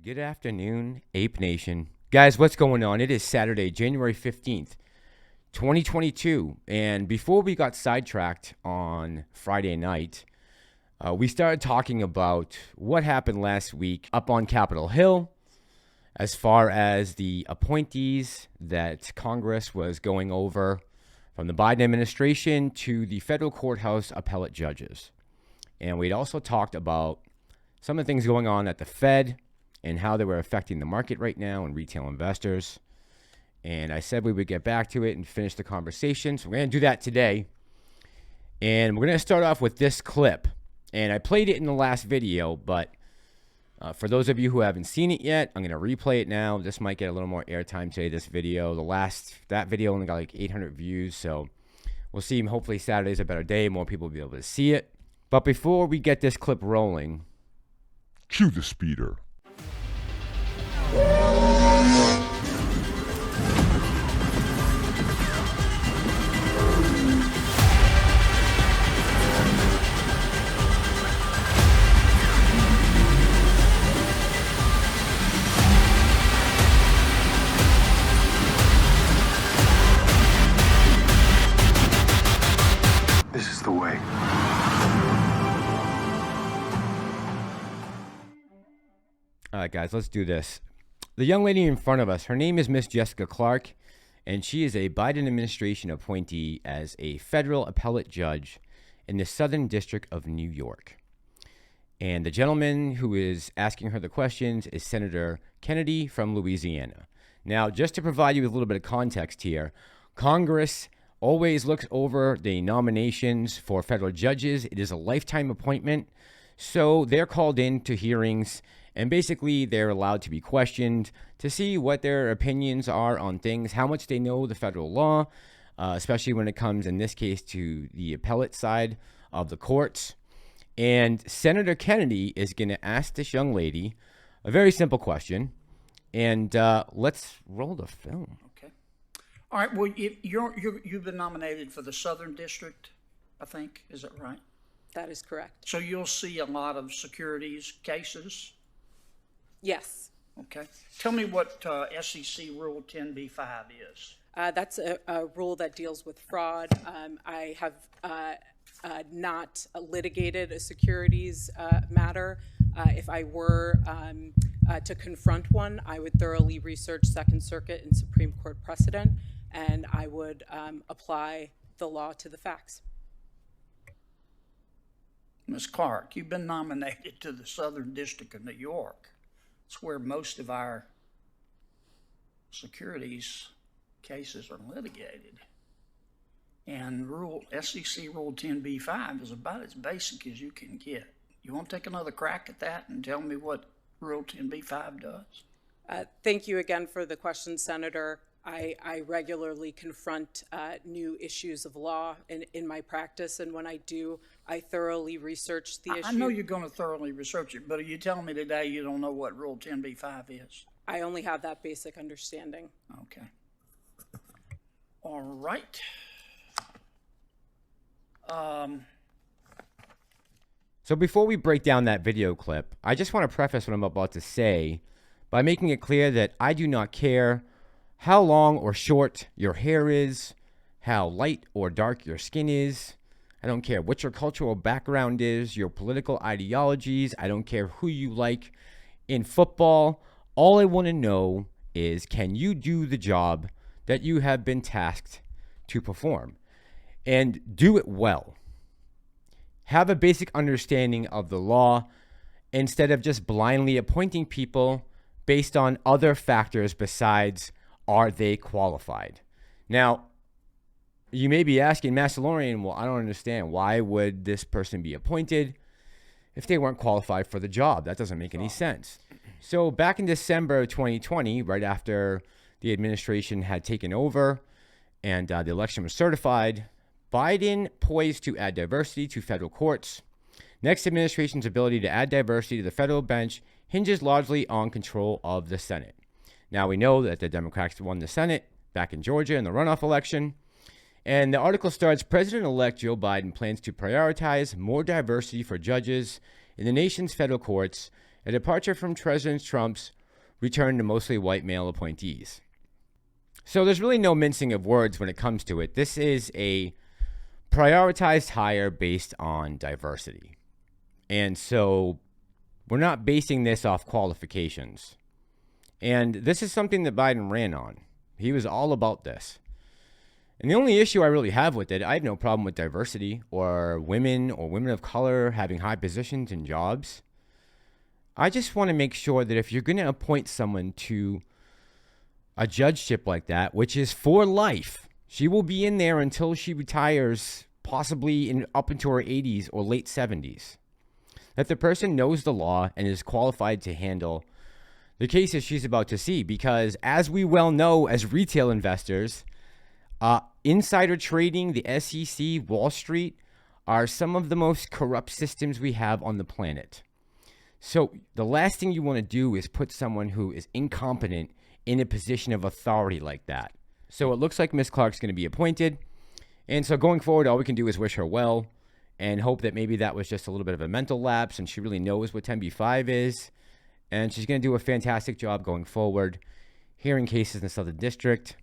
Good afternoon, Ape Nation. Guys, what's going on? It is Saturday, January 15th, 2022. And before we got sidetracked on Friday night, we started talking about what happened last week up on Capitol Hill as far as the appointees that Congress was going over from the Biden administration to the federal courthouse appellate judges. And we'd also talked about some of the things going on at the Fed and how they were affecting the market right now and retail investors. And I said we would get back to it and finish the conversation. So we're going to do that today. And we're going to start off with this clip. And I played it in the last video, but for those of you who haven't seen it yet, I'm going to replay it now. This might get a little more airtime today, this video. That video only got like 800 views. So we'll see. Hopefully Saturday's a better day. More people will be able to see it. But before we get this clip rolling, cue the speeder. This is the way. All right, guys, let's do this. The young lady in front of us, her name is Miss Jessica Clark, and she is a Biden administration appointee as a federal appellate judge in the Southern District of New York. And the gentleman who is asking her the questions is Senator Kennedy from Louisiana. Now, just to provide you with a little bit of context here, Congress always looks over the nominations for federal judges. It is a lifetime appointment, so they're called into hearings. And basically, they're allowed to be questioned to see what their opinions are on things, how much they know the federal law, especially when it comes, in this case, to the appellate side of the courts. And Senator Kennedy is going to ask this young lady a very simple question. And let's roll the film. Okay. All right. Well, you've been nominated for the Southern District, I think. Is that right? That is correct. So you'll see a lot of securities cases. Yes. Okay. Tell me what SEC Rule 10b-5 is. That's a rule that deals with fraud. I have not litigated a securities matter. If I were to confront one, I would thoroughly research Second Circuit and Supreme Court precedent, and I would apply the law to the facts. Ms. Clark, you've been nominated to the Southern District of New York. It's where most of our securities cases are litigated. And SEC Rule 10b-5 is about as basic as you can get. You want to take another crack at that and tell me what Rule 10b-5 does? Thank you again for the question, Senator. I regularly confront new issues of law in my practice, and when I do, I thoroughly research the issue. I know you're going to thoroughly research it, but are you telling me today you don't know what Rule 10b-5 is? I only have that basic understanding. Okay. All right. So before we break down that video clip, I just want to preface what I'm about to say by making it clear that I do not care how long or short your hair is, how light or dark your skin is. I don't care what your cultural background is, your political ideologies. I don't care who you like in football. All I want to know is, can you do the job that you have been tasked to perform? And do it well. Have a basic understanding of the law instead of just blindly appointing people based on other factors besides, are they qualified? Now, you may be asking, Massalorian, well, I don't understand. Why would this person be appointed if they weren't qualified for the job? That doesn't make any sense. So back in December of 2020, right after the administration had taken over and the election was certified, Biden poised to add diversity to federal courts. Next administration's ability to add diversity to the federal bench hinges largely on control of the Senate. Now, we know that the Democrats won the Senate back in Georgia in the runoff election. And the article starts, President-elect Joe Biden plans to prioritize more diversity for judges in the nation's federal courts a departure from President Trump's return to mostly white male appointees. So there's really no mincing of words when it comes to it. This is a prioritized hire based on diversity. And so we're not basing this off qualifications. And this is something that Biden ran on. He was all about this. And the only issue I really have with it, I have no problem with diversity or women of color having high positions and jobs. I just want to make sure that if you're going to appoint someone to a judgeship like that, which is for life, she will be in there until she retires, possibly up into her 80s or late 70s, that the person knows the law and is qualified to handle the cases she's about to see. Because as we well know as retail investors, insider trading, the SEC, Wall Street are some of the most corrupt systems we have on the planet. So the last thing you want to do is put someone who is incompetent in a position of authority like that. So it looks like Ms. Clark's going to be appointed. And so going forward, all we can do is wish her well and hope that maybe that was just a little bit of a mental lapse and she really knows what 10b-5 is. And she's going to do a fantastic job going forward, hearing cases in the Southern District,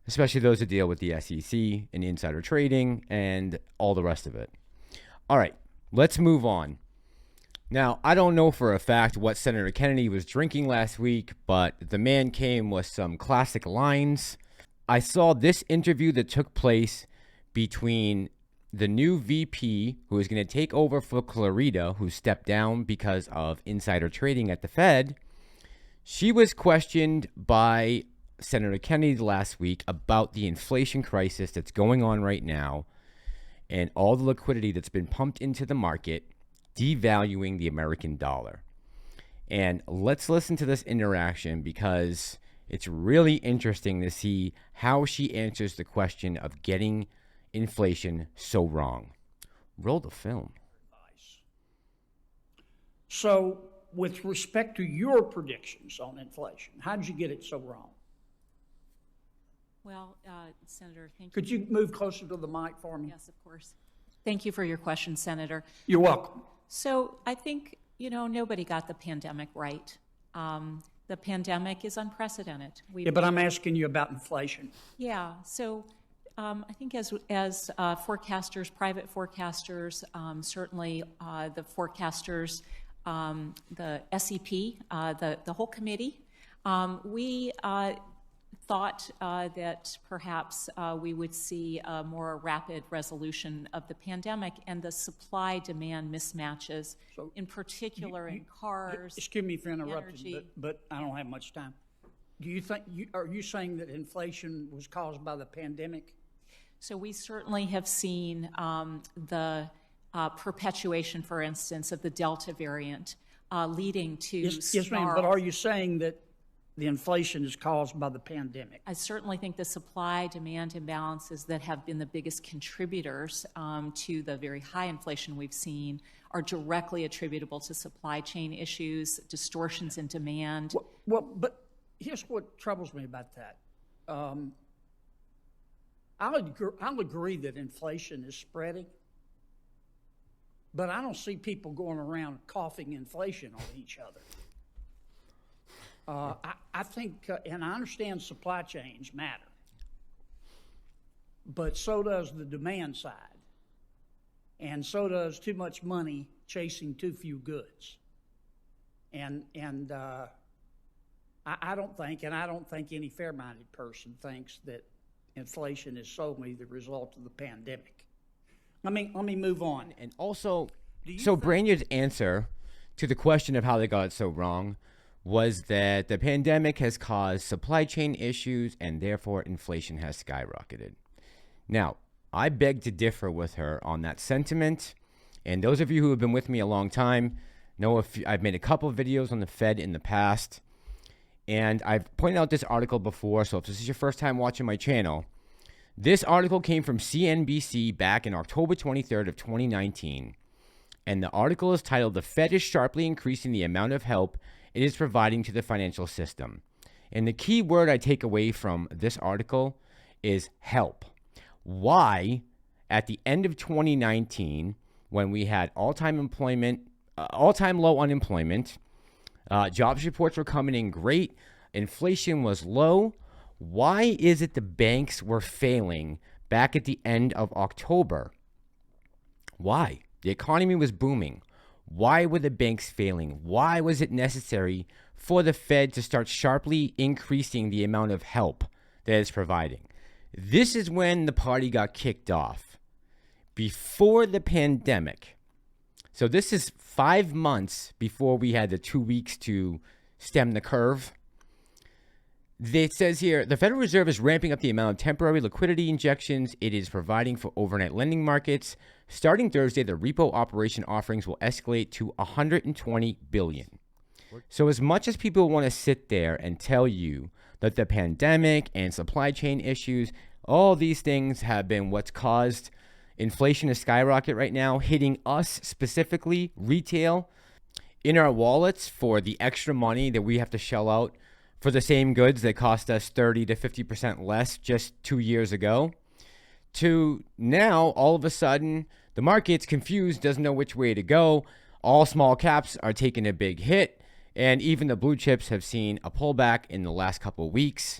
especially those that deal with the SEC and insider trading and all the rest of it. All right, let's move on. Now, I don't know for a fact what Senator Kennedy was drinking last week, but the man came with some classic lines. I saw this interview that took place between the new VP, who is going to take over for Clarita, who stepped down because of insider trading at the Fed. She was questioned by Senator Kennedy last week about the inflation crisis that's going on right now and all the liquidity that's been pumped into the market, devaluing the American dollar. And let's listen to this interaction because it's really interesting to see how she answers the question of getting inflation so wrong. Roll the film. So with respect to your predictions on inflation, how did you get it so wrong? Well, Senator, thank you. Could you move closer to the mic for me? Yes, of course. Thank you for your question, Senator. You're welcome. So I think, nobody got the pandemic right. The pandemic is unprecedented. Yeah, but I'm asking you about inflation. Yeah, so I think as forecasters, private forecasters, certainly the forecasters, the SEP, the whole committee, we thought that perhaps we would see a more rapid resolution of the pandemic and the supply-demand mismatches, So in particular in cars. Excuse me for interrupting, energy. but I don't have much time. Do you think, are you saying that inflation was caused by the pandemic? So we certainly have seen the perpetuation, for instance, of the Delta variant leading to Yes, ma'am, but are you saying that the inflation is caused by the pandemic? I certainly think the supply-demand imbalances that have been the biggest contributors to the very high inflation we've seen are directly attributable to supply chain issues, distortions in demand. Well, but here's what troubles me about that. I'll agree that inflation is spreading, but I don't see people going around coughing inflation on each other. I think, and I understand supply chains matter, but so does the demand side, and so does too much money chasing too few goods. And I don't think, and I don't think any fair-minded person thinks that inflation is solely the result of the pandemic. Let me move on. And also, so Brainard's answer to the question of how they got it so wrong was that the pandemic has caused supply chain issues and therefore inflation has skyrocketed. Now, I beg to differ with her on that sentiment. And those of you who have been with me a long time know I've made a couple of videos on the Fed in the past. And I've pointed out this article before, so if this is your first time watching my channel, this article came from CNBC back in October 23rd of 2019. And the article is titled, "The Fed is Sharply Increasing the Amount of Help It is Providing to the Financial System." And the key word I take away from this article is help. Why, at the end of 2019, when we had all-time low unemployment, Jobs reports were coming in great. Inflation was low. Why is it the banks were failing back at the end of October? Why? The economy was booming. Why were the banks failing? Why was it necessary for the Fed to start sharply increasing the amount of help that it's providing? This is when the party got kicked off. Before the pandemic. So this is 5 months before we had the 2 weeks to stem the curve. It says here, the Federal Reserve is ramping up the amount of temporary liquidity injections it is providing for overnight lending markets. Starting Thursday, the repo operation offerings will escalate to $120 billion. So as much as people want to sit there and tell you that the pandemic and supply chain issues, all these things have been what's caused inflation to skyrocket right now, hitting us specifically, retail, in our wallets for the extra money that we have to shell out for the same goods that cost us 30 to 50% less just 2 years ago, to now all of a sudden the market's confused, doesn't know which way to go. All small caps are taking a big hit, and even the blue chips have seen a pullback in the last couple of weeks,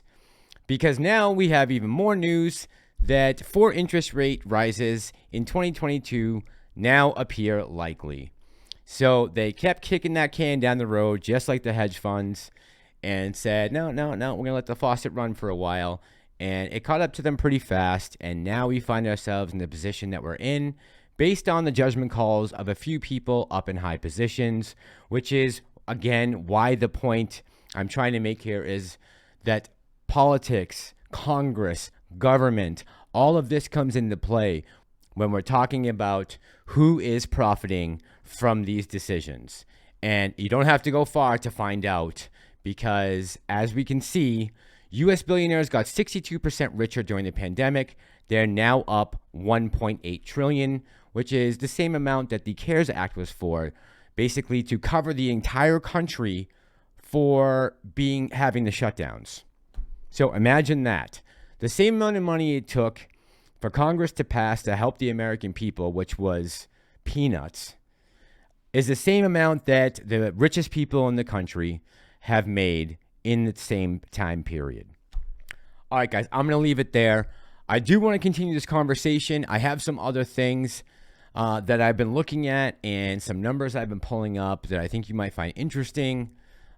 because now we have even more news that 4 interest rate rises in 2022 now appear likely. So they kept kicking that can down the road, just like the hedge funds, and said, no, we're going to let the faucet run for a while. And it caught up to them pretty fast. And now we find ourselves in the position that we're in based on the judgment calls of a few people up in high positions, which is, again, why the point I'm trying to make here is that politics, Congress, government, all of this comes into play when we're talking about who is profiting from these decisions. And you don't have to go far to find out, because as we can see, U.S. billionaires got 62% richer during the pandemic. They're now up $1.8 trillion, which is the same amount that the CARES Act was for, basically to cover the entire country for having the shutdowns. So imagine that. The same amount of money it took for Congress to pass to help the American people, which was peanuts, is the same amount that the richest people in the country have made in the same time period. All right, guys, I'm going to leave it there. I do want to continue this conversation. I have some other things that I've been looking at and some numbers I've been pulling up that I think you might find interesting,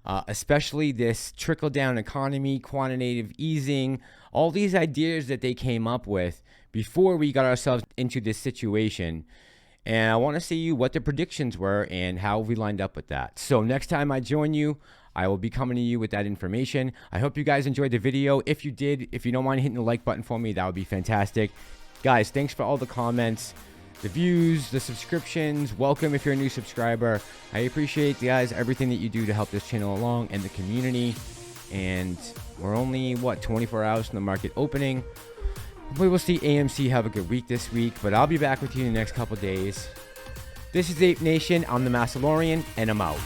especially this trickle-down economy, quantitative easing, all these ideas that they came up with before we got ourselves into this situation. And I want to see what the predictions were and how we lined up with that. So next time I join you, I will be coming to you with that information. I hope you guys enjoyed the video. If you did, if you don't mind hitting the like button for me, that would be fantastic. Guys, thanks for all the comments, the views, the subscriptions. Welcome if you're a new subscriber. I appreciate, guys, everything that you do to help this channel along and the community. And we're only, 24 hours from the market opening. We will see AMC have a good week this week, but I'll be back with you in the next couple days. This is Ape Nation. I'm the Massalorian, and I'm out.